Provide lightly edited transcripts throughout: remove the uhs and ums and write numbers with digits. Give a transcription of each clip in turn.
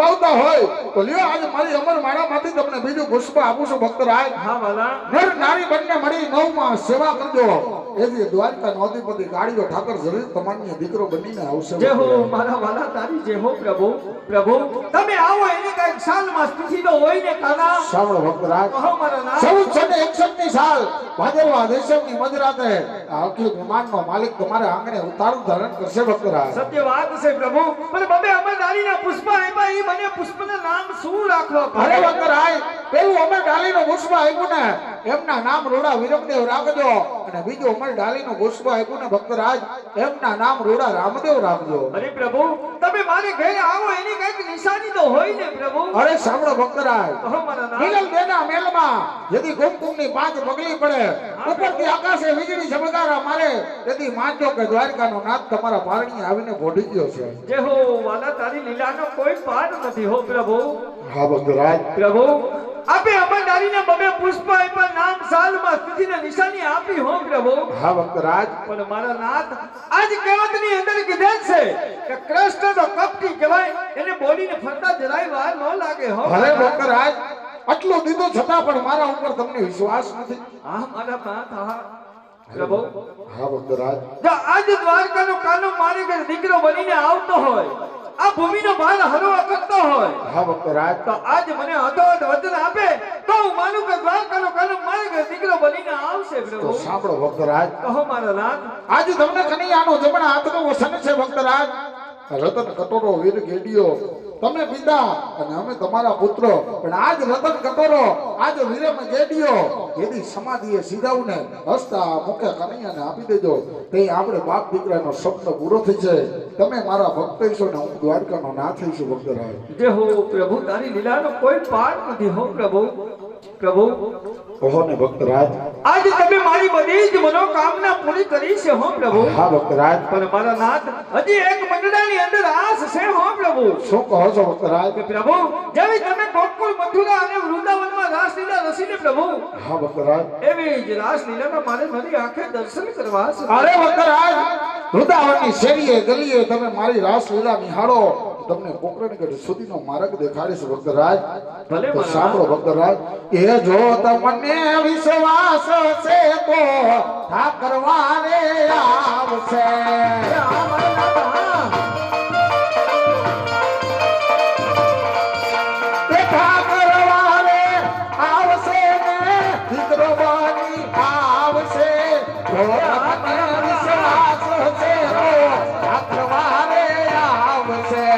પાવતા હોય તો લ્યો આજે મારી અમર માળામાંથી તમને બીજું પુષ્પ આપું છું ભક્તરાજ. હા વાલા. નર નારી બંને મળી નવમાં સેવા કરજો. એથી દ્વારકા નો અધિપતિ ગાડીઓ ઠાકર જરૂર તમારી દીકરો બનીને આવશે. જય હો મારા વાલા તારી જય હો પ્રભુ. પ્રભુ તમે આવો એની કઈક સાલમાં તિથિ તો હોય ને કાના. સાંભળો ભક્તરાજ. કહો મારા નાથ. 1461 ની સાલ ભાદરવા દેશમની મધરાતે આ અખિલ બ્રહ્માંડનો માલિક તમારે આંગણે ઉતારું ધારણ કરશે ભક્તરાજ. સત્ય વાત છે પ્રભુ. પણ બબે અમર ડાલીના પુષ્પ આપ્યા એ મને પુષ્પના નામ શું રાખવા અરે ભક્તરાજ પેલું અમર ડાલીનું પુષ્પ આપ્યું ને એમના નામ રોડા વિરમદેવ રાખજો. અને બીજું અમર ડાલીનું પુષ્પ આપ્યું ને ભક્તરાજ એમના નામ રોડા રામદેવ રાખજો. અરે પ્રભુ તમે મારે ઘરે આવો એની કઈક નિશાની તો હોય ને પ્રભુ. અરે સાંભળો ભક્તરાજ. કહો મારા નાથ. મિલન બેના મેલમાં યદી કુમકુમની પાંચ પગલી પડે ઉપરથી આકાશે વીજળી ચમકારા મારે તેથી માનજો કે દ્વારકાનો નાથ તમારા પારણી આવીને ભોડી ગયો છે. જય હો વાલા તારી લીલાનો કોઈ પાર નથી હો પ્રભુ. હા ભક્તરાજ. પ્રભુ આપે અમર ડાલીને બબે પુષ્પ આપ્યા નામ સાલમાં તિથિને નિશાની આપી હો પ્રભુ. હા ભક્તરાજ. પણ મારા નાથ આજ કહેવતની અંદર કીધેલ છે કે કૃષ્ણ તો કપટી કહેવાય એને બોલીને ફરતા જરાય વાર ન લાગે હો. અરે ભક્તરાજ આટલું દીધું છતાં પણ મારા ઉપર તમને વિશ્વાસ નથી. હા મારા નાથ હા પ્રભુ. હા ભક્તરાજ. જો આજ દ્વારકાનો કાનો મારી ઘરે દીકરો બનીને આવતો હોય આ ભૂમિનો ભાર હરવા કરતો હોય હા ભક્તરાજ. તો આજ મને અધોઅધ વચન આપે તો હું માનું કે દ્વારકાનો કાનો મારી ઘરે દીકરો બનીને આવશે તો પ્રભુ. સાંભળો ભક્તરાજ. કહો મારા નાથ. આજે તમને કનૈયાનો જમણા હાથનો વસન છે ભક્તરાજ. રતન કટોરો વીર ગેડિયો તમે પિતા અને અમે તમારા પુત્ર પણ આજ રતન કટોરો આજ વીરમ ગેડિયો જેની સમાધિએ સીધાવને હસતા મુખે કનૈયાને આપી દેજો તે આપણે બાપ દીકરાનો સપનો પૂરો થઈ છે. તમે મારા ભક્ત છો ને હું દ્વારકાનો ના થઈશું ભક્તરાજ. જય હો પ્રભુ તારી લીલાનો કોઈ પાર નથી હો પ્રભુ. પ્રભુ કહો ને ભક્તરાજ. આજ તમે મારી બધી જ મનોકામના પૂરી કરી છે હો પ્રભુ. હા ભક્તરાજ. પણ મારા નાથ હજી એક મંડળાની અંદર આસ છે હો પ્રભુ. શું કહો છો ભક્તરાજ? કે પ્રભુ જેવી તમે ગોકુળ મથુરા અને વૃંદાવનમાં રાસલીલા રસીને પ્રભુ હા ભક્તરાજ. એવી જ રાસલીલાના મારે મારી આંખે દર્શન કરવા છે. અરે ભક્તરાજ વૃંદાવનની શેરીએ ગલીએ તમે મારી રાસલીલા નિહાળો તમને પોકરણગઢ સુધીનો માર્ગ દેખાડીશ ભક્તરાજ. ભલે તો સાંભળો ભક્તરાજ. એ જો તમને વિશ્વાસ છે તો ઠાકરવારે આવશે. ઠાકરવારે આવશે ને દીકરો બની આવશે. જો તમને વિશ્વાસ છે તો ઠાકરવારે આવશે.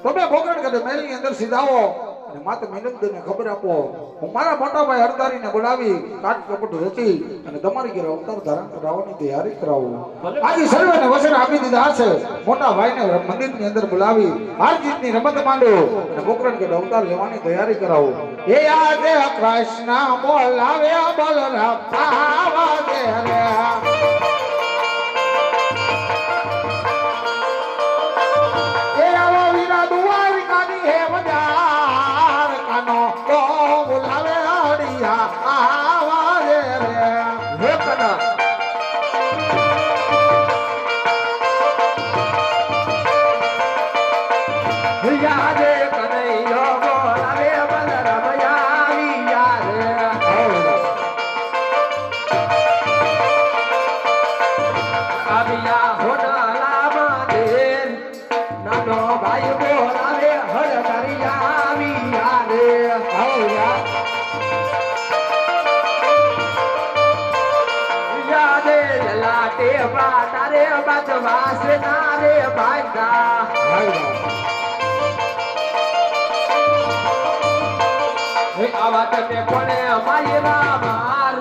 તમે પોકરણગઢ મહેલની અંદર સીધાવો અને માતા મિનંદને ખબર આપો હું મારા મોટા ભાઈ હરદારીને બોલાવી કાટ કપટ રચી અને તમારી ઘરે અવતાર ધારણ કરાવવાની તૈયારી કરાવું. આજે સર્વેને વચન આપી દીધા છે મોટા ભાઈને મંદિરની અંદર બોલાવી હારજીતની રમત માંડો અને પોકરણગઢ અવતાર લેવાની તૈયારી કરાવું. એ આજે કૃષ્ણ બોલાવે બલરામ આવા દે રે. આવા તમે કોને અમારી માર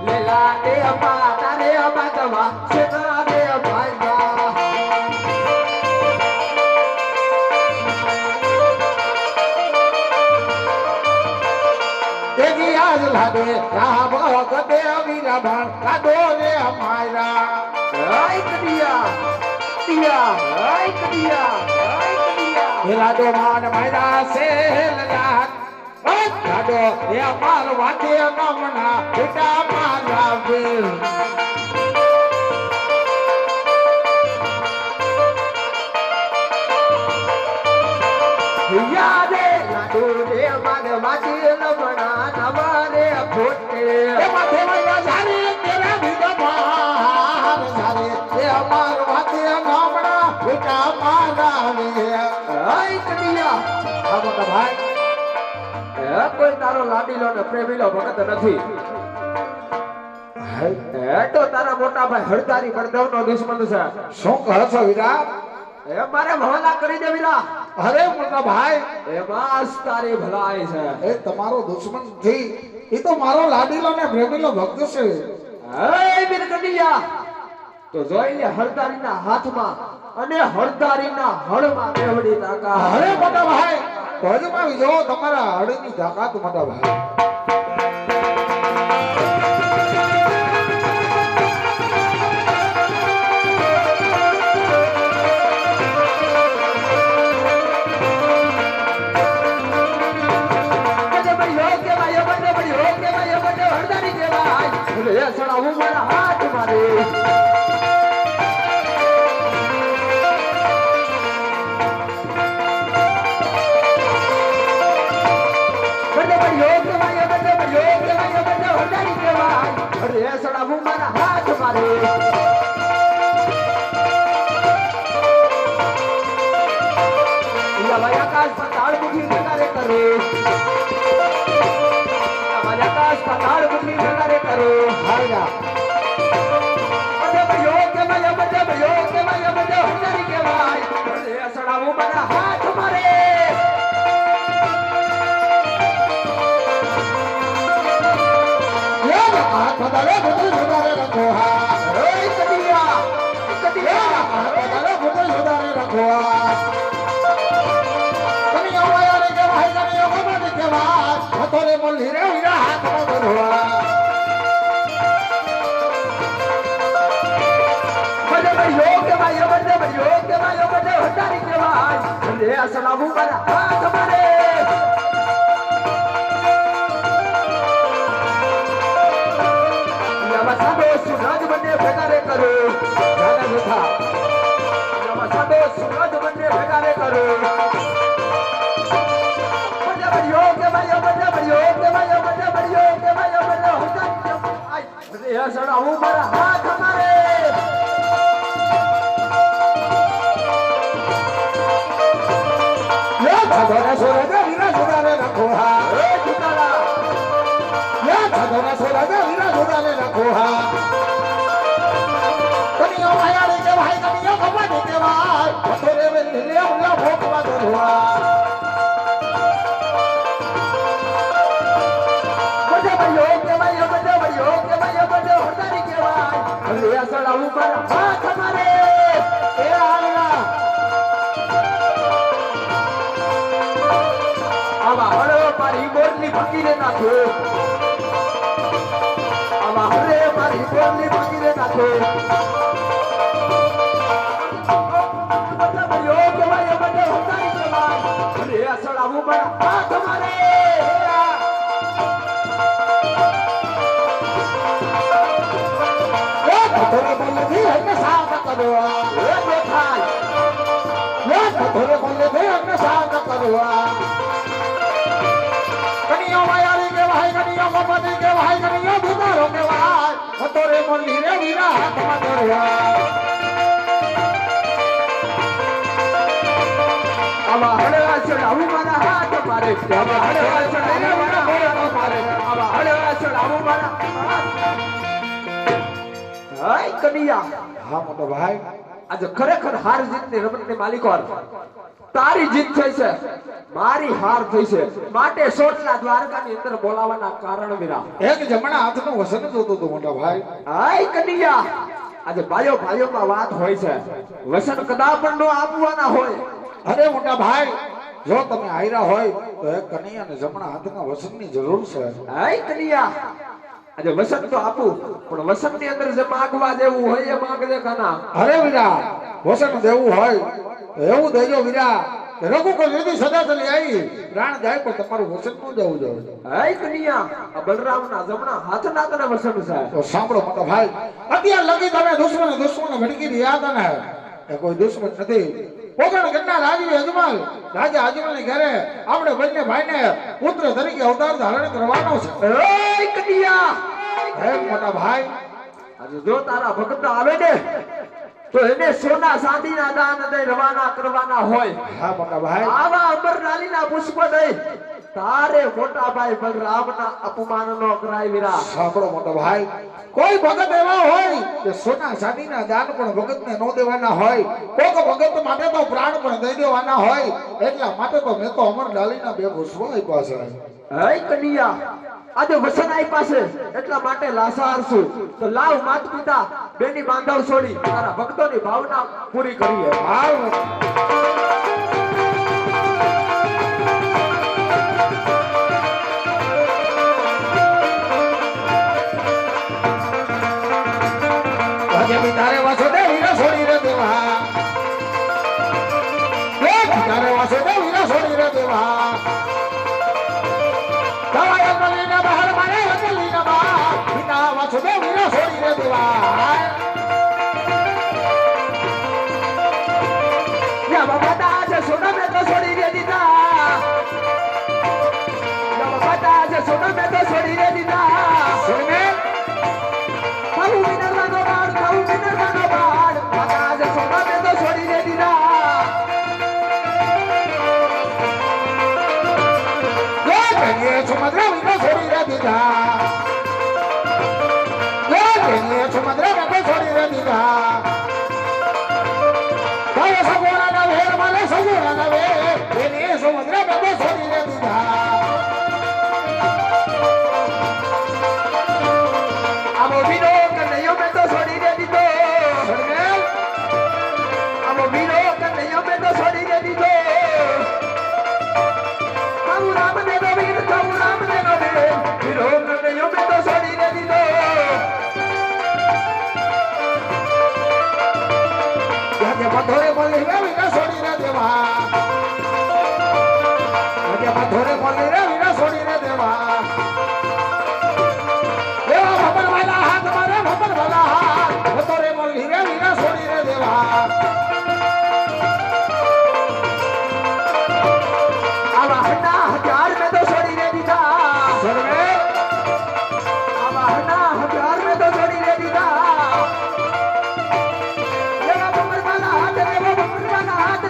લેલા તે અપા તારે અબાદવા સેના રે ભાઈગા દેવી આજ લાગે રામ ગદે વીરા ભાણ કાદો રે અમારા. રાઈટ દિયા દિયા રાઈટ દિયા રાઈટ દિયા હેલાડો માન માયરા સેલલા લાડો એ અમાર વાતે નમના બેટા મારા વીર. આવી હાય કનૈયા હા મોટા ભાઈ એ કોઈ તારો લાડીલો ને પ્રેમીલો ભગત નથી એ તો તારા મોટા ભાઈ હળદારી બળદેવનો દુશ્મન છે શું કહો છો વીરા એ મારે ભલા કરી દે વીરા અરે મોટા ભાઈ એ માસ તારી ભલાઈ છે એ તમારો દુશ્મન નથી એ તો મારો લાડીલો ને પ્રેમીલો ભક્ત છે હે વીર કનૈયા તો જોઈ લે હળદારીના હાથમાં અને હળદારીના હળમાં કેવડી તાકાત અરે મોટા ભાઈ ભજમાં જો તમારા હળની તાકાત મોટા ભાઈ સડાવું મારા હાથ મારે સડાવું મારા હાથ મારે આકાશ પતાળ મુખી નગારે કરે આકાશ પતાળ મુખી નગારે કરો હાયરા સડાવું મારા હાથ મારે હાથ બદલે બધું સુધારે રાખો હા બદલે બધું સુધારે રાખો કનિયો વાયા રે કે ભાઈ કનિયો ગમે કે વાત હતોરે મળી રે વીરા હાથમાં બરવા સડાવું મારા હાથ મારે સાદો સુરજ બંને ભેગા રે કરો જાના જોથા સાદો સુરજ બંને ભેગા રે કરો સડાવું મારા હાથ મારે ધોરા સોરા વીરા સુધારે રાખો હા ધોરા સોરા વીરા સુધારે રાખો હા કનિયો વાયા રે કે ભાઈ કનિયો ગમે કે વાત હતોરે મળી રે ઉલા ભોકવા દરવા સડાવું મારા હાથ મારે એ આલા આવા હળો મારી બોલની ફકીરે નાખો આવા હળે મારી બોલની ફકીરે નાખો સડાવું મારા હાથ મારે ધોરે બોલે દે હમને સાફ કરવા એ બેઠાય ધોરે બોલે દે હમને સાફ કરવા કનિયો વાયા રે કે ભાઈ કનિયો ગમે કે ભાઈ કનિયો દુધારો કે ભાઈ હતોરે મળી રે વીરા હાથમાં દરવા આવા હળવા ચડાવું મારા હાથ મારે આવા હળવા ચડાવું મારા હાથ મારે આવા હળવા ચડાવું મારા હાય કનિયા હા મોટો ભાઈ આજે ખરેખર હાર જીતની રમતની માલિકો તારી જીત થઈ છે મારી હાર થઈ છે માટે સોટલા દ્વારકાની અંદર બોલાવાના કારણ વિરા એક જમણા હાથનું વસન જોતું હતું મોટા ભાઈ હાય કનિયા આજે ભાઈઓ ભાઈઓમાં વાત હોય છે વસન કદા પણ નો આપવાના હોય અરે મોટા ભાઈ જો તમે આયરા હોય તો એક કનૈયા ને જમણા હાથના વસનની જરૂર છે હાય કનિયા આજે વસન તો આપું પણ વસન ની અંદર જે માગવા જેવું હોય એ માગજે કાના અરે વીરા વસન દેવું હોય તો એવું દેજો વીરા કે રઘુકુળ લીધી સદા ચલી આવી પ્રાણ જાય પણ તમારું વસન ન જવું જોઈએ હાય કનિયા આ બલરામના જમણા હાથના તને વસન છે તો સાંભળો મોટા ભાઈ અત્યાર લગી તમે દુશ્મન ભડકી રહ્યા હતા ને એ કોઈ દુશ્મન નથી પોગણ ગણના રાજવી અજમલ રાજા અજમલ ની ઘરે આપણે બંને ભાઈને પુત્ર તરીકે અવતાર ધારણ કરવાનો છે એ કનિયા હે મોટા ભાઈ આજે જો તારા ભક્ત આવે ને તો એને સોના ચાંદીના દાન દઈ રવાના કરવાના હોય. હા મોટા ભાઈ. આવા અમરલાલીના પુષ્પ દઈ તારે મોટા ભાઈ બલરામના અપમાનનો કરાય વીરા. સાંભળો મોટા ભાઈ, કોઈ ભગત એવા હોય કે સોના ચાંદીના દાન પણ ભગતને ન દેવાના હોય, કોક ભગત માટે તો પ્રાણ પણ દઈ દેવાના હોય, એટલા માટે તો મેં તો અમરલાલીના બે પુષ્પો આપ્યા છે. હે કન્યા, આજે વસન આપ્યા છે એટલા માટે લાસાર છું. તો લાવ માત પિતા બેની બાંધવ છોડી તારા ભક્તોની ભાવના પૂરી કરીએ. હાલ તારે વાસુદેવ હીરા છોડી રે દેવા, તારે વાસુદેવ હીરા છોડી રે દેવા, તારા અંગલીના બહાર મારે અંગલીના બહાર પિતા વાસુદેવ હીરા છોડી રે દેવા. યા બાબા તાજે સોના મેં તો છોડી રે દીધા, યા બાબા તાજે સોના મેં તો છોડી રે દીધા. સુને ખાવું મિનરવાનો બાળ, ખાવું મિનરવાનો બાળ, બાબા તાજે સોના મેં તો છોડી રે દીધા. સુમદ્રા વિનો છોડી રે દીધા, સુમદ્રા વિનો છોડી રે દીધા. તારે સગુણાના વેર માલે સગુણાના વેર, એને સુમદ્રા વિનો છોડી રે દીધા. આવો વીરો કનૈયો મેં તો છોડી રે દીધો, આવો વીરો કનૈયો મેં તો છોડી રે દીધો. ખાવું રામ ને નો વીર, ખાવું રામ ને નો વીર, વીરો કનૈયો મેં તો છોડી રે દીધો. આજે મધોરે મળી રે વિના છોડી રે દેવા, આજે મધોરે મળી રે વિના છોડી રે દેવા. એવા ભપર વાલા હાથ મારે ભપર વાલા હાથ, મધોરે મળી રે વિના છોડી રે દેવા. આવા હના હજાર મેં તો છોડી રે દીધા, સર્વે આવા હના હજાર મેં તો છોડી રે દીધા. એવા બપરવાના હાથ, એવા બપરવાના હાથ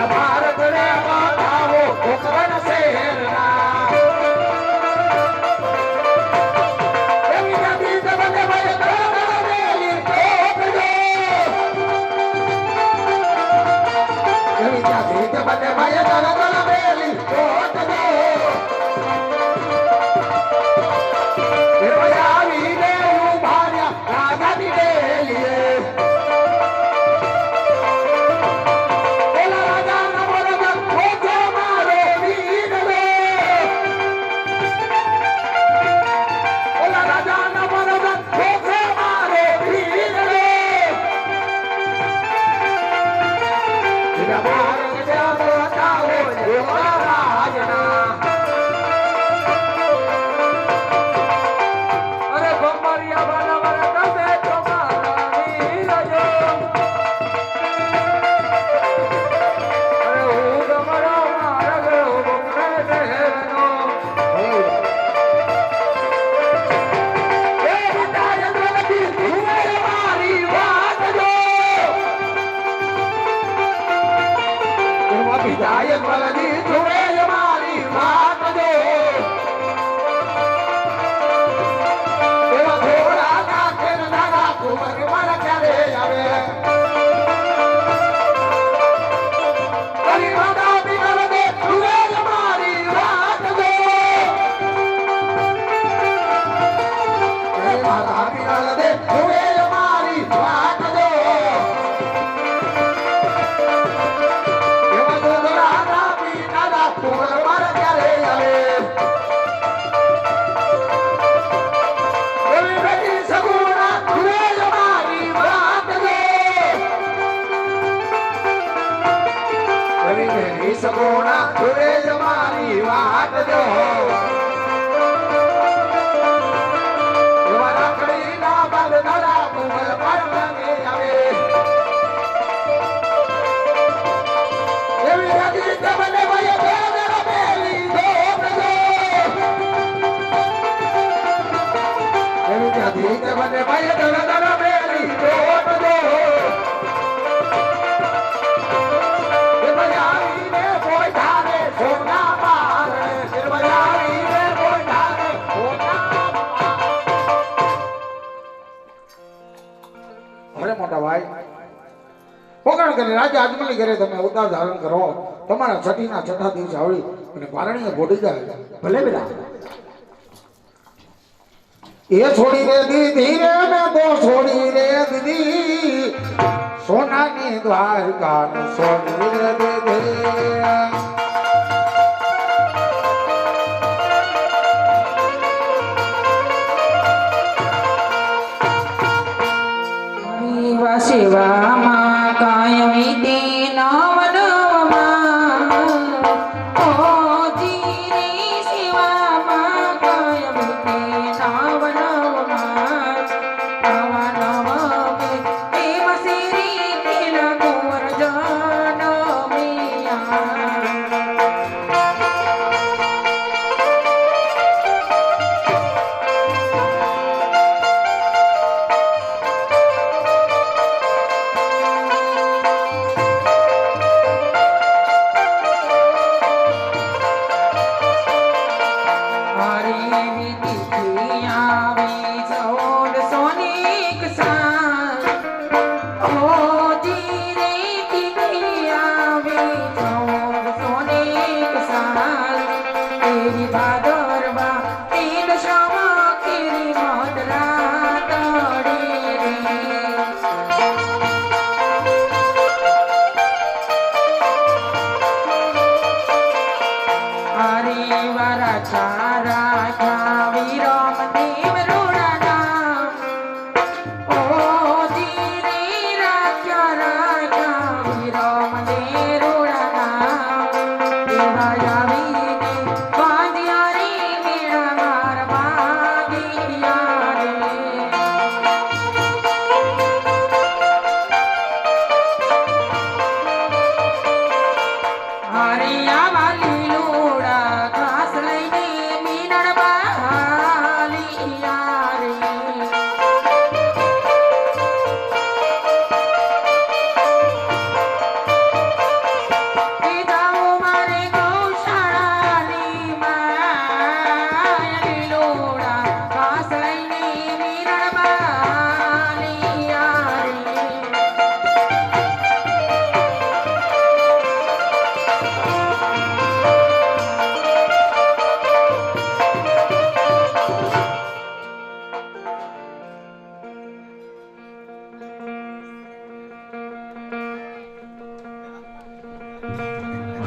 એના ભારતને બતાવો કોકરણ શહેરના એવી જાતિ તમને ભાઈ ધરમેલી તોપજો એવી જાતિ તમને ભાઈ ધરમેલી તોપજો એ ભાઈ આવીને ઉભા રહ્યા રાજાની ડેલીએ વિધાયક બલદી તુમે મારી વાત જો એવા ઘોડા નાખે નાના કુમર મારા ક્યારે આવે તારી માતા બિનર દે તુમે મારી વાત જો તારી માતા બિનર દે તુમે મારી વાત જો સગુણા તુરે જ મારી વાત જો એવા રાખડી ના બાદ નડા કુમલ પર રંગે આવે એવી રાજી તમને ભાઈ ધરમેલી તોપજો એવી રાજી તમને ભાઈ ધરમેલી તોપજો અરે મોટા ભાઈ પોકણ કરી રાજા અજમલી કરે તમે ઉતાર ધારણ કરો તમારા છઠ્ઠીના છઠ્ઠા દિવસે આવડી અને પારણીએ ગોડી જાય ભલે બેટા એ છોડી રે દીધી રે મેં તો છોડી રે દીદી સોનાની દ્વારકા ને છોડી રે દીદી શિવામાં કાયમી તે નવ નવમાં ઓ જીરી શિવામાં કાયમી તે નવ નવમાં નવા નવ પ્રેમ શ્રી કિલ કુંવર જન મિયા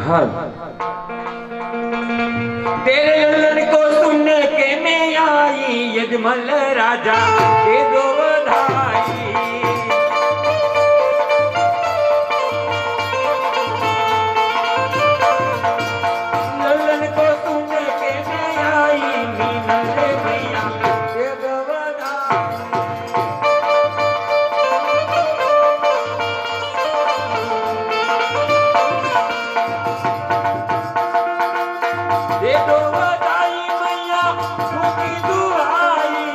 हाल तेरे ललन को सुन के मैं आई यजमल राजा के दो बधाई ललन को सुन के मैं आई मीनल मैया के दो बधाई दे दो बधाई मैया झूठी दुआई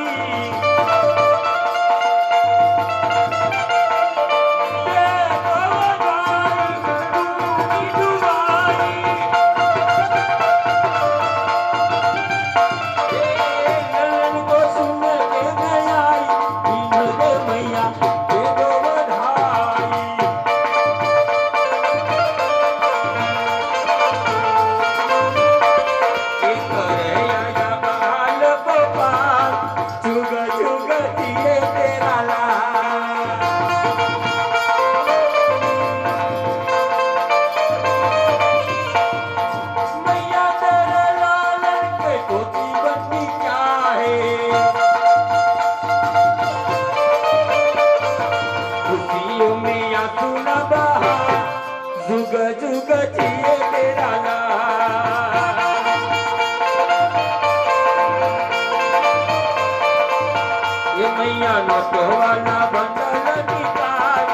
दे दो बधाई झूठी दुआई ललन को सुन के मैं आई मीनल मैया दे दो बधाई जुग जुग जिए तेरा लाल ये मैया नटवाना बंडल निकाल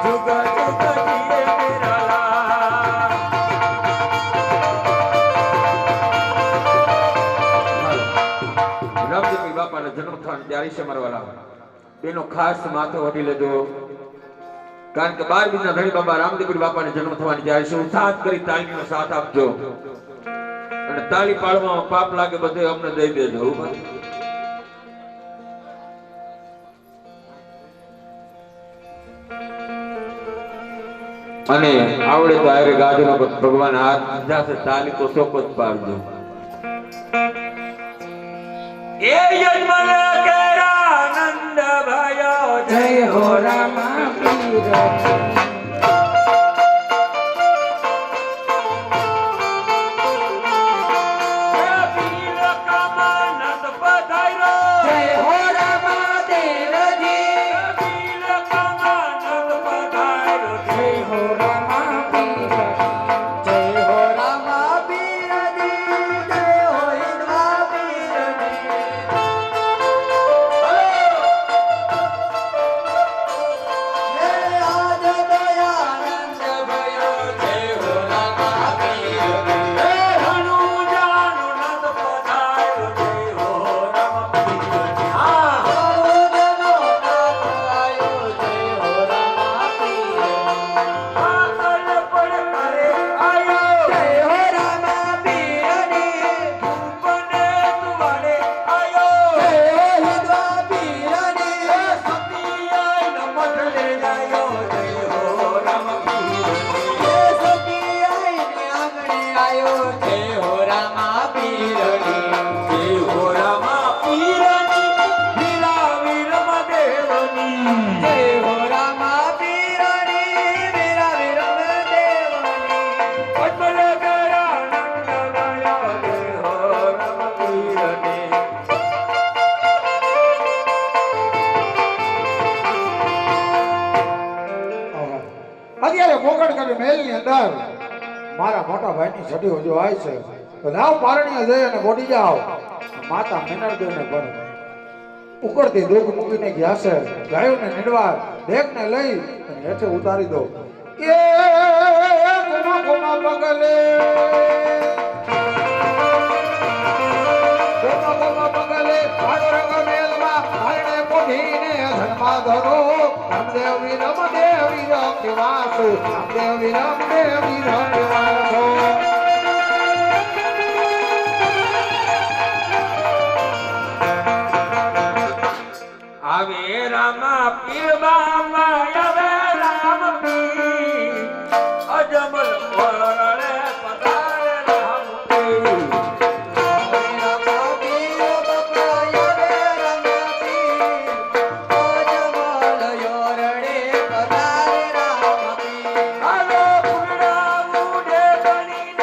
जुग जुग जिए तेरा लाल રામદેવ બાપાનો જન્મ થવાનો ત્યારે છે મારા વાલા બેનો ખાસ માથે વટી લેજો કારણ કે 12 બીજના ધણી બાબા રામદેવપુરી બાપાને જન્મ થવાની ત્યારે છે ઉત્સાહ કરી તાળીનો સાથ આપજો અને તાળી પાડવામાં પાપ લાગે બધે અમને દઈ દેજો અને આવડે તો આરે ગાજનો ભગવાન હાથ દીધા છે તાળી તો ચોક્કસ પાડજો એ યજમલ કેરા આનંદ ભયો જય હો રામા પીર અત્યારે મોગણગઢ મહેલની અંદર મારા મોટા ભાઈની છઠ્ઠી હજુ આવી છે તો લાવ પારણીએ જઈ અને બોડી જાઓ માતા મેનરદેવને પણ ઉકળતી દુઃખ મૂકીને ગયા છે ગાયોને નીડવા દેખને લઈ અને હેઠે ઉતારી દો એ ગુમા ગુમા પગલે ગુમા ગુમા પગલે ભાડરંગ મેલમાં ભાઈને પોઢીને ધનમાં ધરો રામદેવ વિરમ નિવાસો રામદેવ વિરમ નિવાસો આવે રામા પીર બામા આવે રામ પીર અજમલ વરણે પધારે રામ પીર રામા પીર બાપા આવે રામ પીર અજમલ વરણે પધારે રામ પીર આલો પુરા ઉડે બની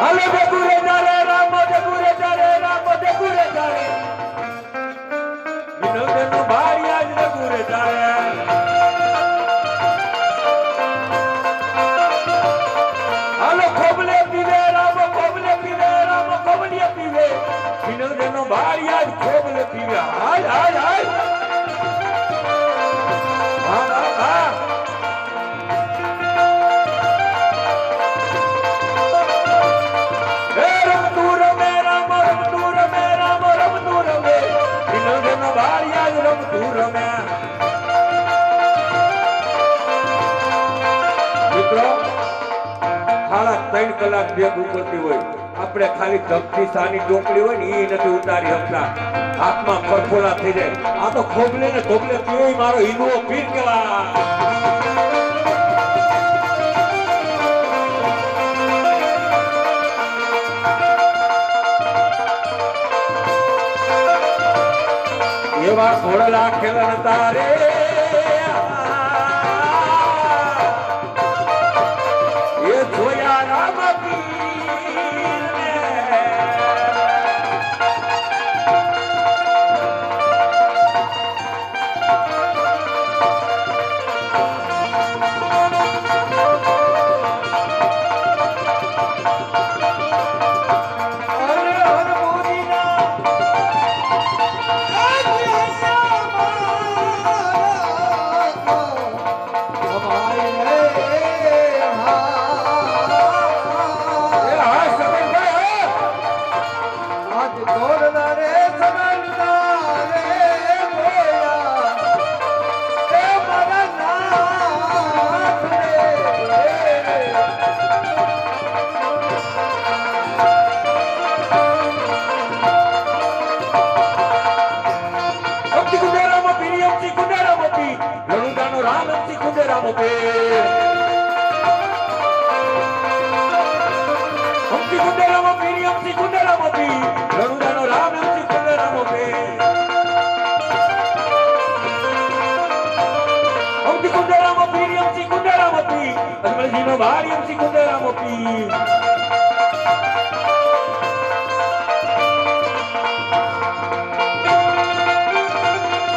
હાલો જગુરે જારે રામ જગુરે જારે રામ જગુરે જારે વિનોદનો ભાઈ આજ જગુરે જારે હાલો ખોબલે પીવે રામ ખોબલે પીવે રામ ખોબલે પીવે વિનોદનો ભાઈ આજ ખોબલે પીવે હાય હાય હાય હા હા હા મિત્રો સાડા 3 કલાક ભેગું કરતી હોય આપણે ખાલી ધબથી સાની ટોકડી હોય ને એ નથી ઉતારી શકતા હાથમાં પરફોલા થઈ જાય આ તો ખોબલે ને ધોબલે પીવો મારો હિન્દુઓ પીર કેવા એવા ઘોડલા ખેલન તારે એ જોયા રામ પીરને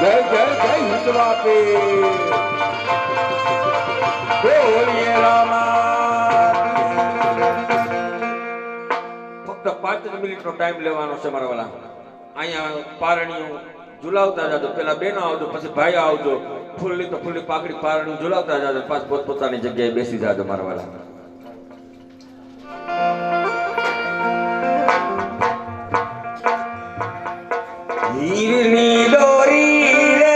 જય જય જય હિન્દવા પે બોલીએ રામા ફક્ત 5 મિનિટનો ટાઈમ લેવાનો છે મારા વાલા અહીંયા પારણીઓ ઝુલાવતા જાજો પેલા બેનો આવજો પછી ભાઈ આવજો ફૂલની તો ફૂલની પાકડી પારણીઓ ઝુલાવતા જાજો પાછ પોતપોતાની જગ્યાએ બેસી જાજો મારા વાલા હીરની દોરી રે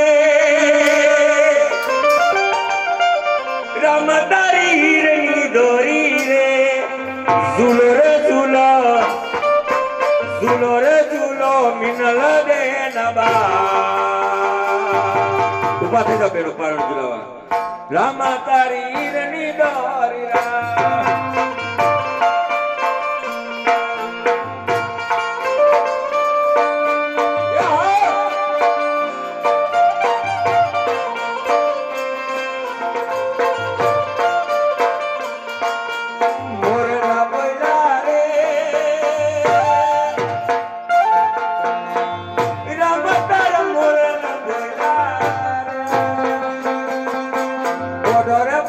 રામ તારી હીરની દોરી રે ઝૂલો રે ઝૂલો ઝૂલો રે ઝૂલો મિનલ દે નબા ઉભા થઈ જાઓ પેલો પારણ ઝુલાવા રામ તારી હીરની દોરી રા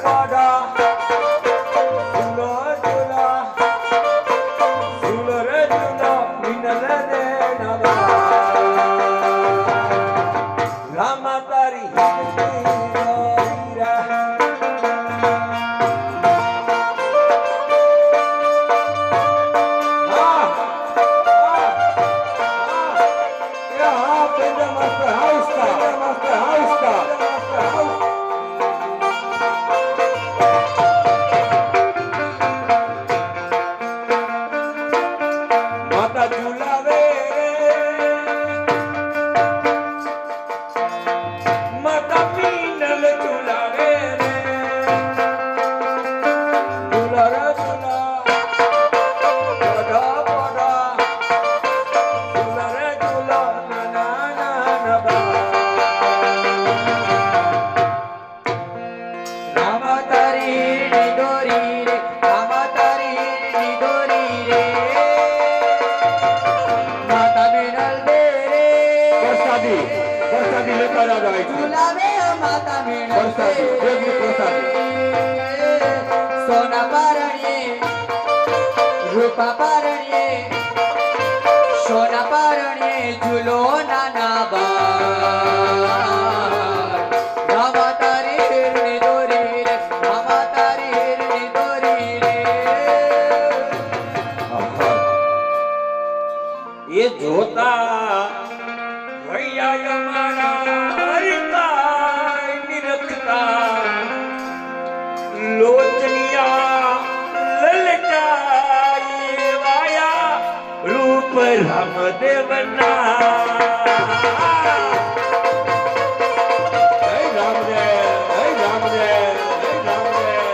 Pada, pada, બોલાવવા જાય છે ઝુલાવે માતા પ્રસાદી, દેવની મેળવે પ્રસાદી. સોના પારણીએ રૂપા પારણીએ સોના પારણીએ ઝૂલો નાના બાર રામા તારી હીરની દોરી રે રામા તારી હીરની દોરી રે આહા. એ જોતા ભૈયા અમારા હરિતા નિરખતા લોચનિયા લલચાઈ વાયા રૂપ રામદેવના જય રામદેવ જય રામદેવ જય રામદેવ.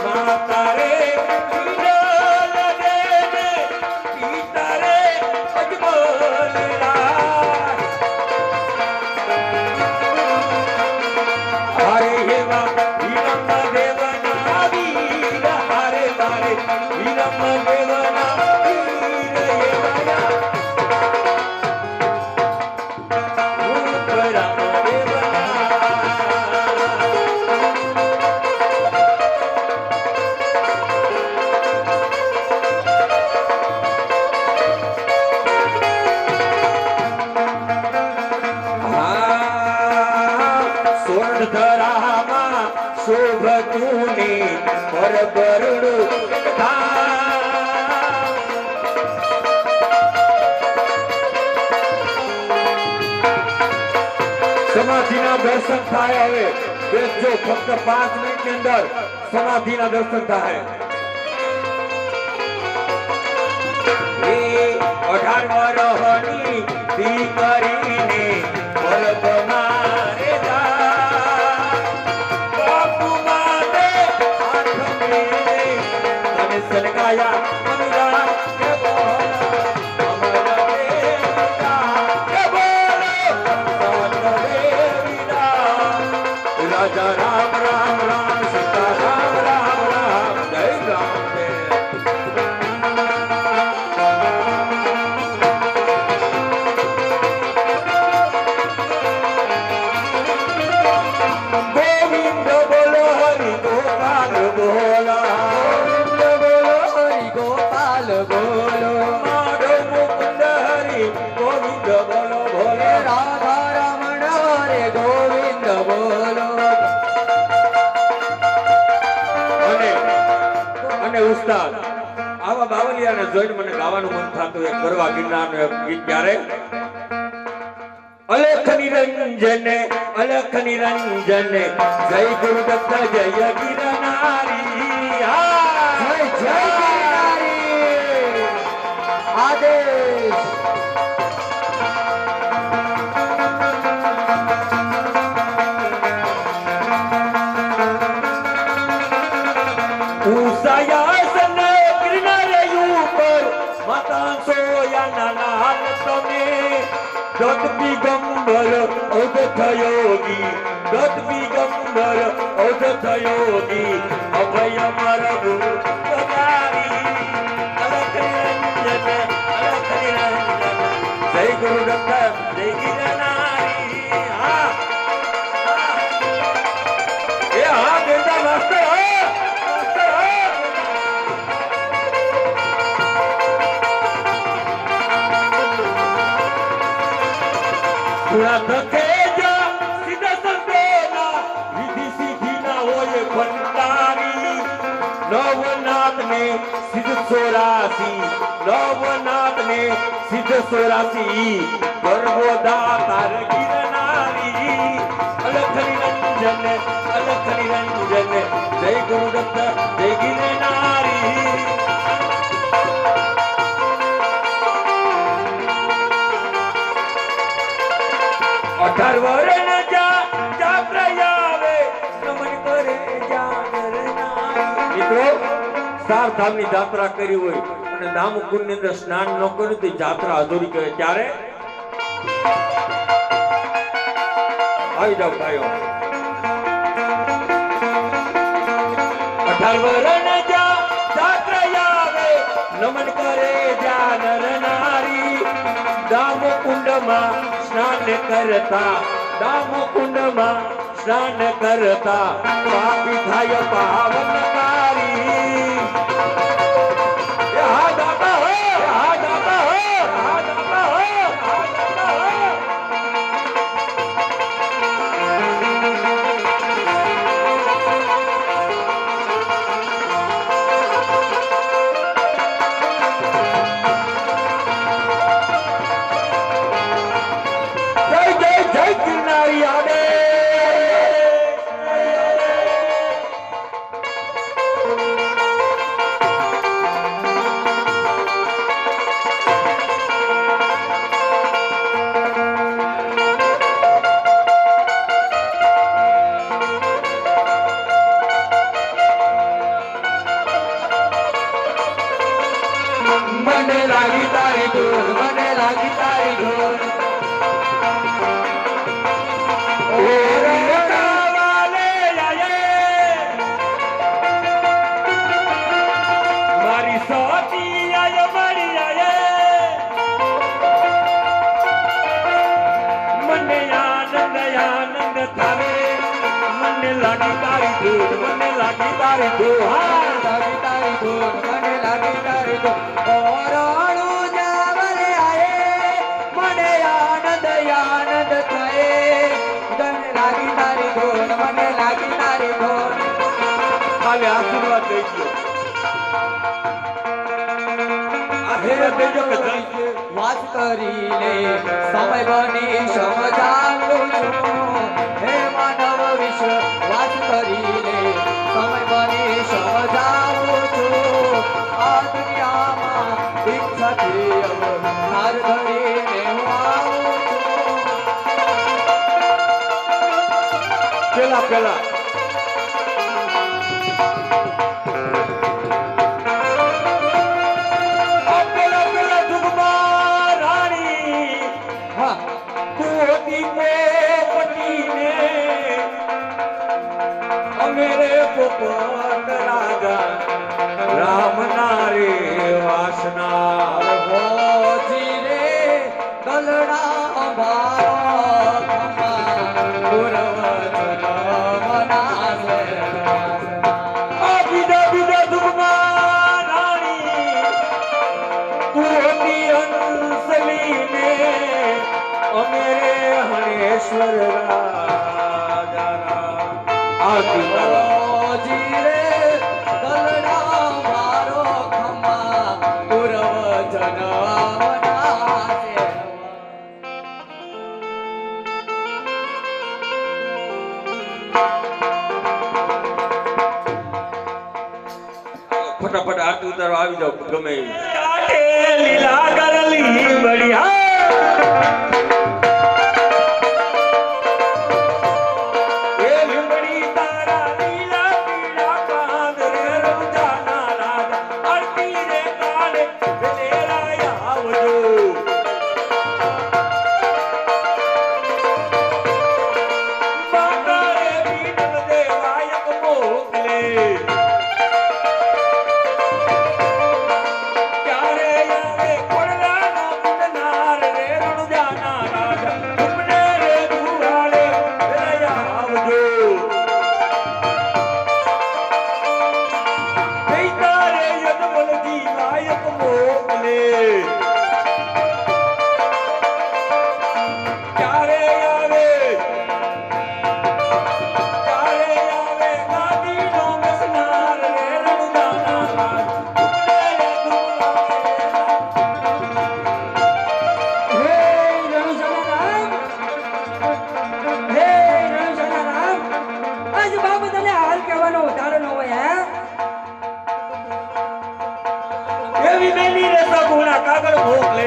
માતા રે હિરલ દેને પિતા રે અજમલ રાય. હરે હેવા વિરમ દેવના વીર હરે તારે વિરમ દેવના વીર હેવાયા રૂપ રામદેવના. સ્વર્ણધરામાં શોભતુને પરબરડું ધામ. સમાધિના દર્શન થાય હવે બેસજો ફક્ત 5 મિનિટની અંદર સમાધિના દર્શન થાય. એ 18 વર્ષની દીકરીને પરબમાં રે જા. બાપુ માતે હાથ મેળે તને સનકાયા મનુરા કે બોલ અમર દેવતા કે બોલ સાત દેવીના. રાજા રામ રામ રામ સીતા રામ રામ રામ જય રામદેવ. ગોવિંદ બોલો હરિ ગોપાલ બોલા. ગોવિંદ બોલો હરિ ગોપાલ બોલો માધવ મુકુંદ હરિ ગોવિંદ બોલો બોલો. રાધા રમણ હરે ગોવિંદ બોલો અને અને ઉસ્તાદ આવા બાવલિયાને જોઈને મને ગાવાનું મન થતું એક ગરવા ગિરનારનું એક ગીત ક્યારે અલખ નિરંજન જય ગુરુદત્ત જય ગિરનારી. હા જય જય ગિરનારી આદેશ ઉષાયાસન ગિરનાર ઉપર માતા સોયાના લાલ તમે દત્ત દિગંબર અવધ યોગી દત્ત દિગંબર અવધ યોગી અભય મર ગુરુ પધારી. અલખ નિરંજન જય ગુરુદત્ત જય ગિરનારી. હા એ હા બેટા માસ્ટર હા માસ્ટર હા. થોડા થકે જા સીધા સંતોના વિધિ સીધી ના હોય ભંડારી. નવનાથ ને સિદ્ધ 84 ગર્ભોદા તાર ગિરનારી. અલખ નિરંજન જય ગુરુદત્ત જય ગિરનારી. 18 વરન જાત્રા આવે નમન કરે જાનર નારી. મિત્રો ચારધામની જાત્રા કરી હોય અને દામકુંડ ની અંદર સ્નાન ન કર્યું તો જાત્રા અધૂરી કહેવાય. ત્યારે આવી જાવ ભાઈઓ. 18 વરન જાત્રા આવે નમન કરે જ્યાં નર નારી દામ કુંડમાં સ્નાન કરતા દામ કુંડમાં સ્નાન કરતા પાપી થાય પાવનકારી આ દાતા હો આ દાતા હો આ દાતા હો આ દાતા હો મને લાગી તારી ધૂન મને લાગી તારી ધૂન ઓ રકાવાલે આયે મારી સોતી આય મારી આયે મને આનંદ આનંદ થાવે મને લાગી તારી ધૂન મને લાગી તારી ધૂન હા લાગી તારી ધૂન મને લાગી તારી ધૂન ઓરાણું જાવલે આયે મને આનંદ આનંદ થાય મને લાગી તારી ધૂન મને લાગી તારી ધૂન ખાલી આશીર્વાદ દઈ ગયો આશીર્વાદ દેજો કે જય છે વાત કરીને સમય બની સમજાવું છું હે માનવ વિશ્વ વાત કરીને સમય બની સમજાવું છું આ દુનિયામાં દીક્ષાથી અવતાર ધરીને હું આવું છું પેલા પેલા દુગમાં રાણી હા કોટી પટીને અમેરે પોપટ રાજા રામ નારે વાસના હોજી રે દલડા બાબા આ બીજા દુગમાં રાણી કોટી હંસલીને અમેરે હણેશ્વર રાજાના આરતી તારા હોજી રે દલડા મારો ખમા પૂર્વ જન્મના ફટાફટ આરતી ઉતારો આવી જાવ ગમે લીલા કરલી બળિયા કાગળ મોકલે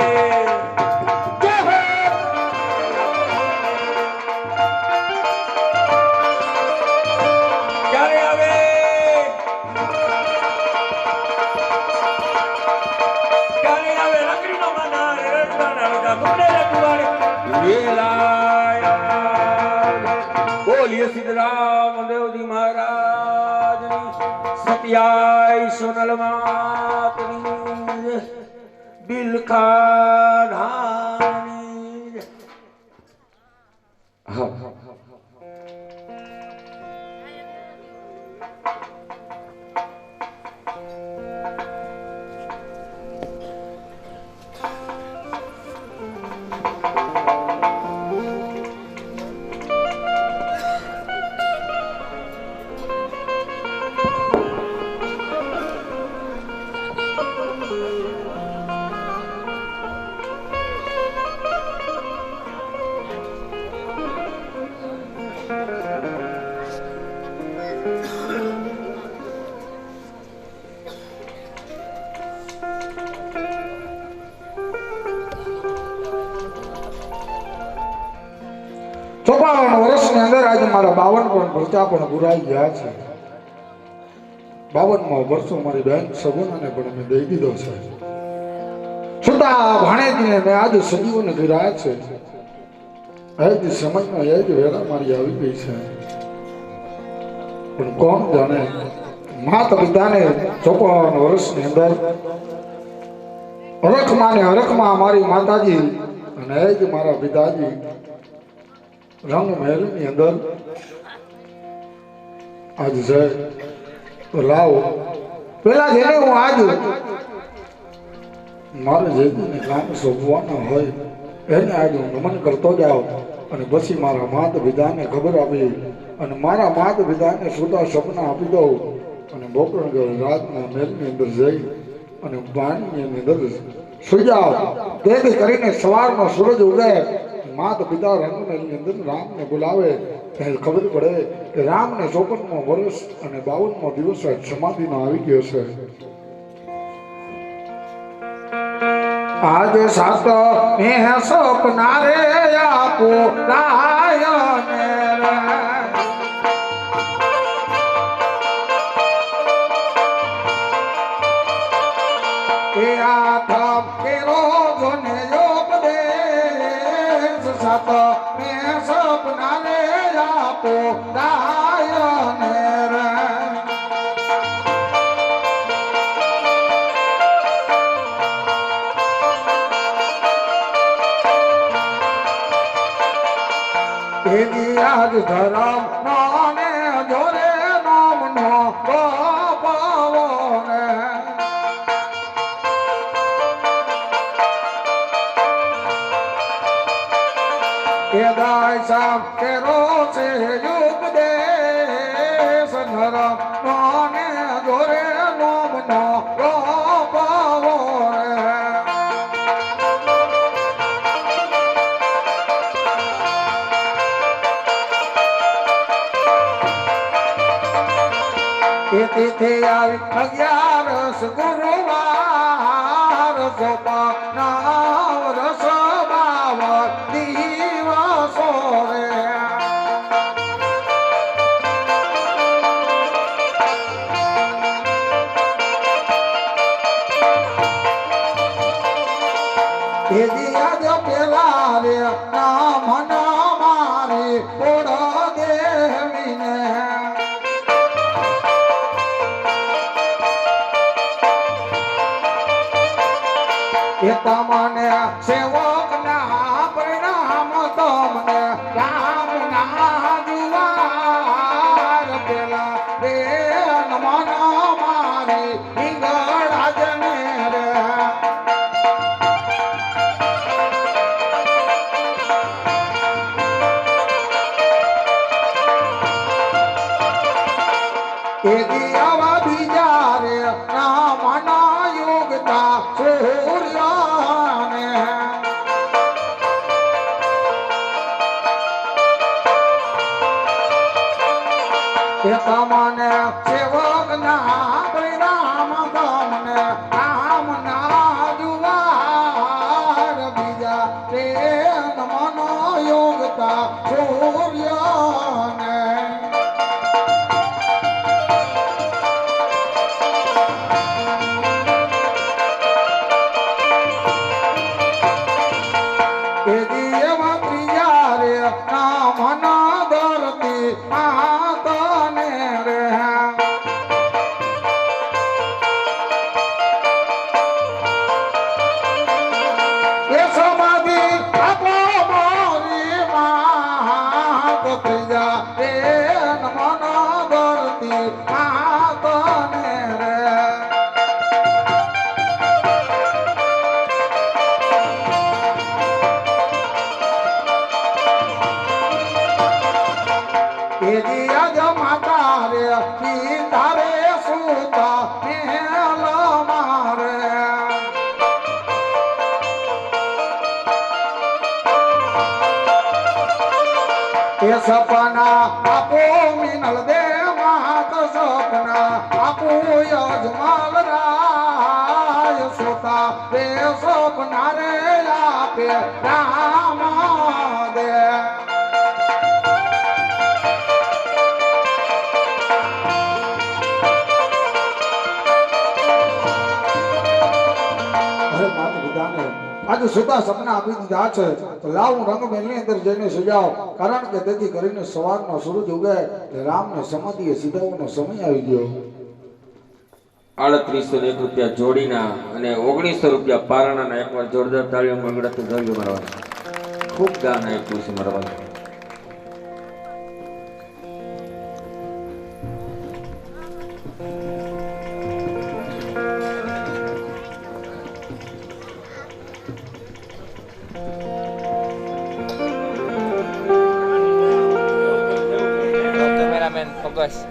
ક્યારે આવે રકડીનો મનાર રડવાના રજા ગુડે રકવાડે વેલાયા બોલીએ સિદ્ધરામ દેવજી મહારાજની સત્યાય સોનલ માતની બિલખાની હા ચોપાવન વર્ષની અંદર આજે મારા 52 ભરતા પણ પુરાઈ ગયા છે. 52માં વર્ષો મારી બેન સગુણાને પણ મેં દઈ દીધો છે. છતાં ભાણેજને મેં આજે સજીવન કર્યા છે. એ સમયમાં એ જ વેળા મારી આવી ગઈ છે. પણ કોણ જાણે માતા પિતાને 54 વર્ષની અંદર હરખમાં મારી માતાજી અને એ જ મારા પિતાજી રંગ મહેલની અંદર આજ છે. તો લાવો પેલા જેને હું આજ મારે જે કામ સોંપવાના હોય એને આજ હું નમન કરતો જાઉં અને પછી મારા માતા પિતાને ખબર આપી અને મારા માતા પિતાને સુધા સપના આપી દઉં અને બોકરણગઢ રાતના મહેલની અંદર જઈ અને પાણીની અંદર સુઈ જાઓ. તેથી કરીને સવારનો સૂરજ ઉગે માતા પિતા રંગમહેલની અંદર રામને બોલાવે ત્યારે ખબર પડે કે રામને 54મો વર્ષ અને 52મો દિવસ સમાધિનો આવી ગયો છે. આજે સાત મેં સપના રે આપો રાયને એ આથમ કેરો જોને યોપદેશ સાત મેં સપના રે આપો રાયને આજ ધરમ નાને જોરે નામ નો બાપાવો ને એ દાય સામ કેરો છે ઉપદેશ ધરમ નાને જોરે નામ નો બાપાવો તિથિ આવી 11 ગુરુવાર સોપાના રસ બાવન દિવસો રે એ દિયાદ પેલા રે નામ ના મારી પોડ દેવીને એ તમને સેવક ના પરિણામ તમને રામ ના જુવાર પેલા રે નમના મારી હિંગળાજને રે એ દિયાવા બીજા રે રામના યોગતા સૂર્યાને એ તમને સેવક ના પરિણામ તમને રામ ના જુવાર બીજા તે નમનો યોગતા સૂર્યાને લાખ સપના આપું યજમાલ રાય સોતા બે સપના રે આપે રામ દે આજે સુતા સપના આપી દીધા છે તો લાવ હું રંગ મહેલની અંદર જઈને સજાવ કારણ કે તેથી કરીને સવારનો સૂરજ ઉગે એટલે રામને સમાધિએ સીધાવાનો સમય આવી ગયો 3801 રૂપિયા જોડીના અને 1900 રૂપિયા પારણાના એકવાર જોરદાર તાળીઓ ગણગડાતું ધરજો મારવા ખૂબ દાન આપ્યું છે મારવા Cameraman, focus.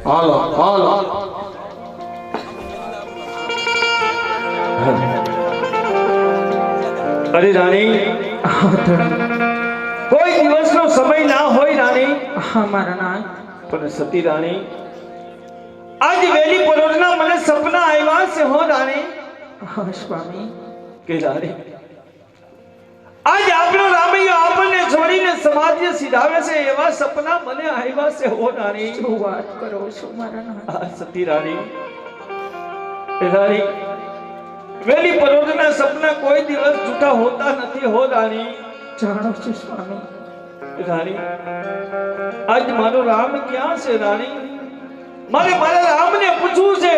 હાલો હાલો અરે રાણી કોઈ દિવસનો સમય ના હોય રાણી મારા નાથ પણ સતી રાણી આજ વેલી પરોઢના મને સપના આવ્યા છે હો રાણી સ્વામી કે રાણી આજ આપણો રામૈયો આપણને છોડીને સમાધિએ સીધાવે છે એવા સપના મને આવ્યા છે હો રાણી શું વાત કરો છો મારા નાથ આ સતી રાણી એ રાણી વેલી પરોઢના સપના કોઈ દિવસ જૂઠા હોતા નથી હો રાણી જાણો છું સ્વામી રાણી આજ મારો રામ ક્યાં છે રાણી મારે મારા રામને પૂછવું છે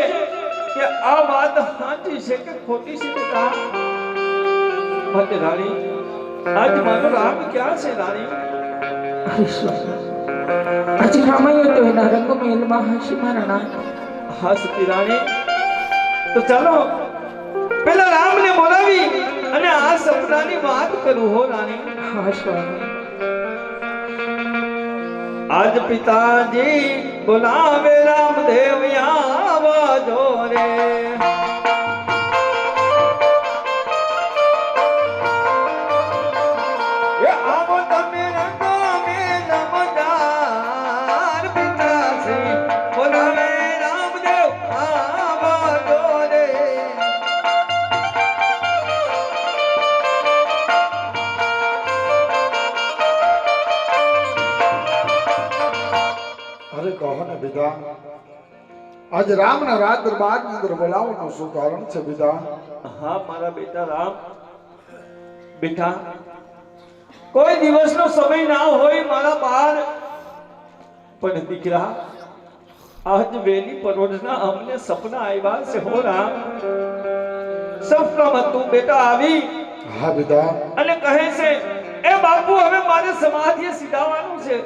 કે આ વાત સાચી છે કે ખોટી છે બેટા માટે રાણી આજ મારો રામ ક્યાં છે રાણી અરે સ્વામી આજે રામાયણ તો એના રંગમહેલમાં હશે મારા નાથ હા સતી રાણી તો ચાલો પેલા રામને બોલાવી અને આ સપનાની વાત કરું હો રાણી હા સ્વામી આજ પિતાજી બોલાવે રામદેવ આવજો રે એ આવો તમે રંગમેલ મજાર પિતાજી બોલાવે રામદેવ આવજો રે અરે કહો ને બીજા આજ રામના રાજ દરબારની અંદર બોલાવવાનું શું કારણ છે બીજા હા મારા બેટા રામ બેટા કોઈ દિવસનો સમય ના હોય મારા બાર પણ દીકરા આજ વેલી પરોઢના અમને સપના આવ્યા છે હો રામ સપનામાં તું બેટા આવી હા બીજા અને કહે છે એ બાપુ હવે મારે સમાધિએ સીધાવાનું છે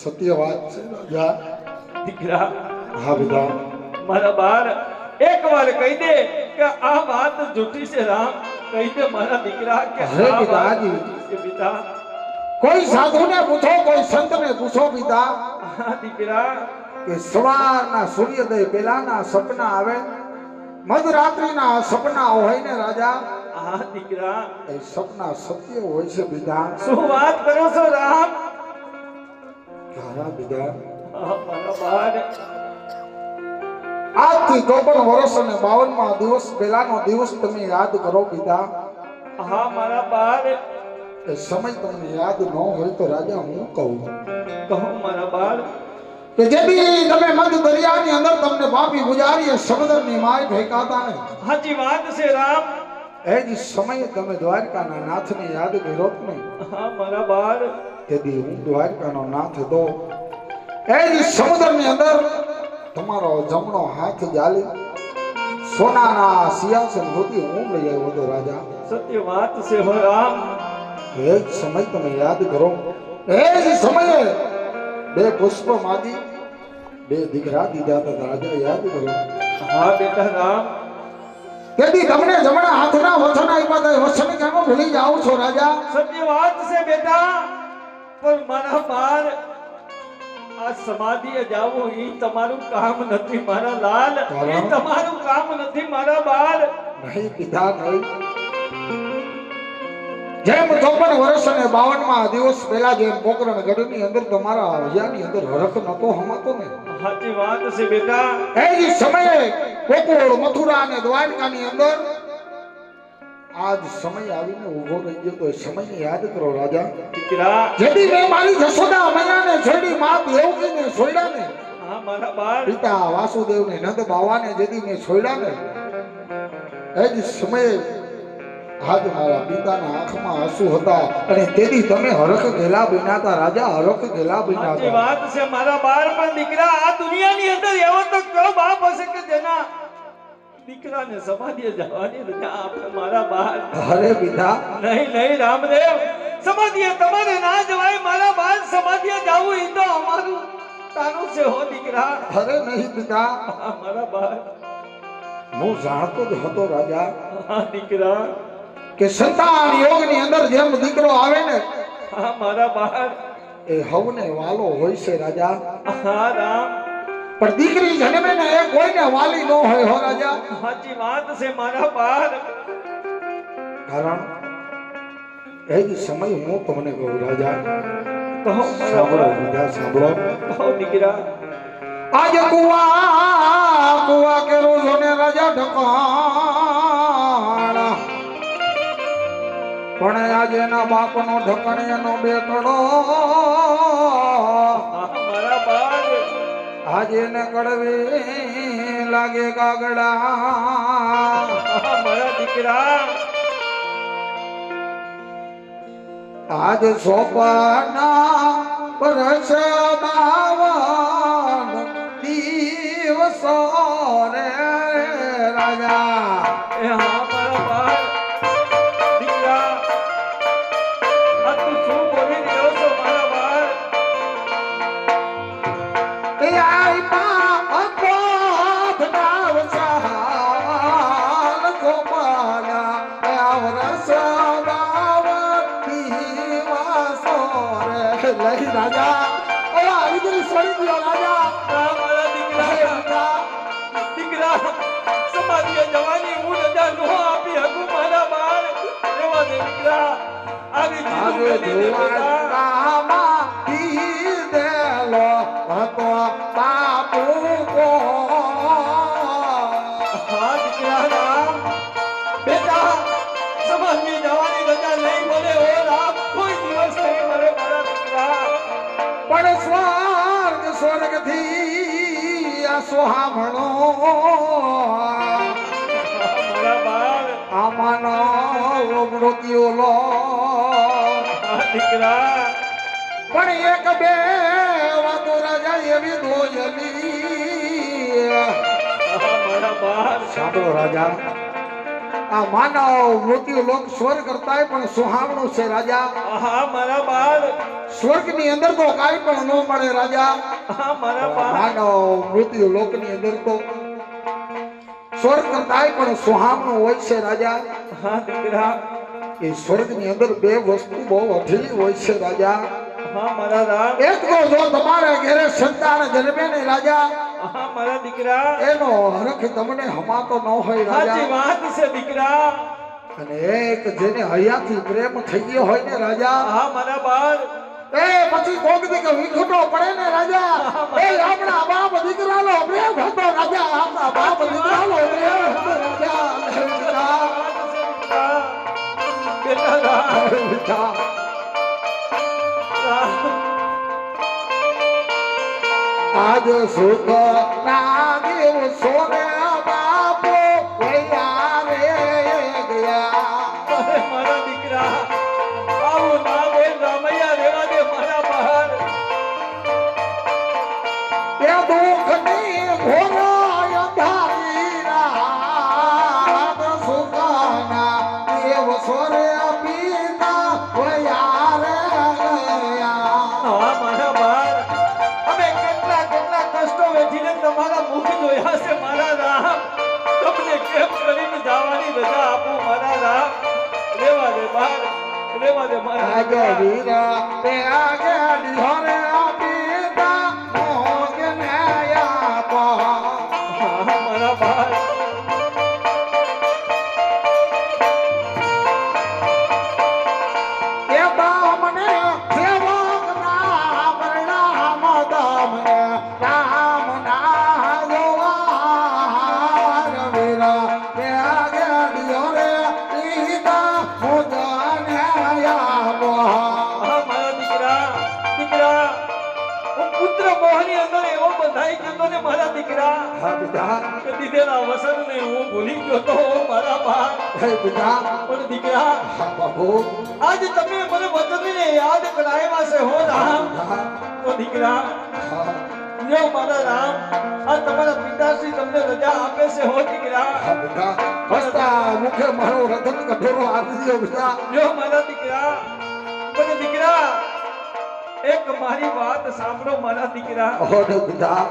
સત્ય વાત છે રાજા દીકરા હા બીજા મારા બાર એકવાર કહી દે કે આ વાત જૂઠી છે રામ કહી દે મારા દીકરા કે અરે આ વાત પિતાજી. જૂઠી છે પિતા કોઈ સાધુને પૂછો કોઈ સંતને પૂછો પિતા હા દીકરા કે સવારના સૂર્યોદય પહેલાના સપના આવે મધરાત્રિના સપના હોય ને રાજા હા દીકરા એ સપના સત્ય હોય છે પિતા શું વાત કરો છો રામ હા પિતા હા, મારા બાર આજથી 54 વર્ષ અને 52માં દિવસ પહેલાનો દિવસ તમે યાદ કરો પિતા હા મારા બાર એ સમય તમને યાદ ન હોય તો રાજા હું કહું કહો મારા બાર કે જે બી તમે મધ દરિયાની અંદર તમને પાપી ગુજારી સમુદ્રની માય ફેંકાતા ને સાચી વાત છે રામ એ જ સમયે તમે દ્વારકાના નાથને યાદ કર્યો જ નહીં હા મારા બાર તેથી હું દ્વારકાનો નાથ હતો એ જ સમુદ્રની અંદર તમારો જમણો હાથ જાલી સોનાના સિંહાસન હોતી હું લઈ આવ્યો હતો રાજા સત્ય વાત છે હો રામ એ જ સમય તમે યાદ કરો એ જ સમયે બે પુષ્પ માગી બે દીકરા દીધા હતા રાજા યાદ કરો હા બેટા રામ તેથી તમને જમણા હાથના વચન આપ્યા હતા એ વચન કેમ ભૂલી જાઓ છો રાજા સત્ય વાત છે બેટા પણ મારા બાર આ સમાધિએ જાવું ઈ તમારું કામ નથી મારા લાલ ઈ તમારું કામ નથી મારા બાર નહીં પિતા નહીં. જેમ 54 વર્ષ અને 52 દિવસ પહેલા જેમ પોકરણ ગઢની અંદર તમારા હૈયાની અંદર હરખ નતો હમાતો ને, સાચી વાત છે બેટા. એ જ સમયે ગોકુળ મથુરા અને દ્વારકાની અંદર આજ સમય આવીને ઊભો રહી ગયો. તો એ સમયને યાદ કરો રાજા. દીકરા જેથી મેં મારી જશોદા મૈયાને છોડી મા દેવકીને છોડ્યા ને, હા મારા બાળ પિતા વાસુદેવને નંદ બાવાને જેથી મેં છોડ્યા ને, એ જ સમયે આજ મારા પિતાના આંખમાં આંસુ હતા અને તેથી તમે હરખ ગેલા બન્યા હતા રાજા, હરખ ગેલા બન્યા સાચી હતા. વાત છે મારા બાળ. પણ દીકરા આ દુનિયાની અંદર એવો તો કયો બાપ હશે કે જેના દીકરાને સમાધિએ જવાની રજા આપે મારા બાળ? અરે પિતા, નહીં નહીં રામદેવ, સમાધિએ તમારે ના જવાય મારા બાળ. સમાધિએ જવું એ તો અમારું તારું છે હો દીકરા. અરે નહીં પિતા, હા, મારા બાળ. હું જાણતો જ હતો રાજા હા દીકરા, કે સંતાન યોગની અંદર જેમ દીકરો આવે ને હા મારા બાળ. એ હવને વાલો હોય છે રાજા, હા રામ, પણ દીકરી જન્મે ને એ કોઈને વાલી ન હોય હો રાજા. સાચી વાત છે મારા બાળ. કારણ એ જ સમય હું તમને કહું રાજા. કહો મારા સાંભળો બાળ. રાજા, સાંભળો. કહો દીકરા. આજ કુવા કેરો જોને રાજા ઢકાણા, પણ આજે એના બાપનો ઢકણ એનો બેટડો, હા મારા બાળ. આજે ને કડવી લાગે કાગડા. હા મારા દીકરા. આજ સોપાના પરસ 52 દિવસો રે રાજા. એ હા મારા બાળ. દીકરા આ તું શું બોલી રહ્યો છો મારા બાળ? એ આઈમાં અપોધ નાવ ચાલ સોપાના આવરસ 52 દિવસો રે. લઈ રાજા, ઓલા આવી છોડી દો રાજા. હા મારા દીકરા. દીકરા સમાધિએ જવાની હું રજા નો આપી શકું મારા બાળ. રહેવા દે દીકરા. આવી આજે જીવન કરી દે બેટા. દ્વારકામાં કીધેલો હતો બાપુ કો. હા દીકરા રામ. બેટા સમાધિએ જવાની રજા નહીં મળે હો રામ. કોઈ દિવસ નહીં મળે મારા દીકરા. પણ સ્વર્ગથી આ સોહામણો મારા બાળ. આમાંનો મૃત્યુ લો. હા દીકરા. પણ એક બે વાતો રાજા એવી દોયલી. હા મારા બાળ. સાંભળો રાજા, આ માનવ મૃત્યુ લોક સ્વર્ગ કરતાય પણ સુહામણું છે રાજા. હા મારા બાળ. સ્વર્ગની અંદર તો કાંઈ પણ ન મળે રાજા. હા મારા બાળ. માનવ મૃત્યુ લોકની અંદર તો સ્વર્ગ કરતાય પણ સુહામણું હોય છે રાજા. હા દીકરા. એ સ્વર્ગની અંદર બે વસ્તુ બહુ અઢીલી હોય છે રાજા. હા મારા રામ. એક તો જો તમારે ઘરે સંતાન જન્મે ને રાજા, હા મારા દીકરા. એનો હરખ તમને હમાતો ન હોય સાચી રાજા. વાત છે દીકરા. અને એક જેને હૈયાથી પ્રેમ થઈ ગયો હોય ને રાજા, હા મારા બાળ. એ પછી કોક દીક વિખૂટો પડે ને રાજા. એ આપણા બાપ દીકરાનો પ્રેમ હતો રાજા, આપણા બાપ દીકરાનો પ્રેમ હતો રાજા. બેટા રામ. બેટા, રામ. આજ સુખ લાગે સોને બાપો વૈયા રે ગયા. અરે મારા દીકરા આવું ના બોલ રામૈયા. રહેવા દે મારા બાળ. એ દુઃખની ઘોર અંધારી રાત સુખના દેવ સોરે પિતા વૈયા રે ગયા. હા મારા બાળ. અમે કેટલા કેટલા કષ્ટો વેઠીને તમારા મુખ જોયા છે મારા રામ. તમને કેમ કરીને જવાની રજા આપું મારા રામ. રહેવા દે બાળ. રહેવા દે મારા આજ દીકરા. વીરા તે આગે ઢોરે પિતા મોગને આપો. હા મારા બાળ. હા બેટા કે દીધેલા વસનને હું ભૂલી ગયો તો મારા બા. હે બેટા પણ દીકરા હા બાપુ આજ તમે મને વચનને યાદ કરાવ્યા છે હો રામ. હા તો દીકરા હા લ્યો મારા રામ, આ તમારા પિતાશ્રી તમને રજા આપે છે હો દીકરા. હા બેટા હસતા મુખે મારો રતન કઠોરો આપી દો બેટા લ્યો મારા દીકરા. પણ દીકરા એક મારી વાત સાંભળો મારા દીકરા. ઓહો બેટા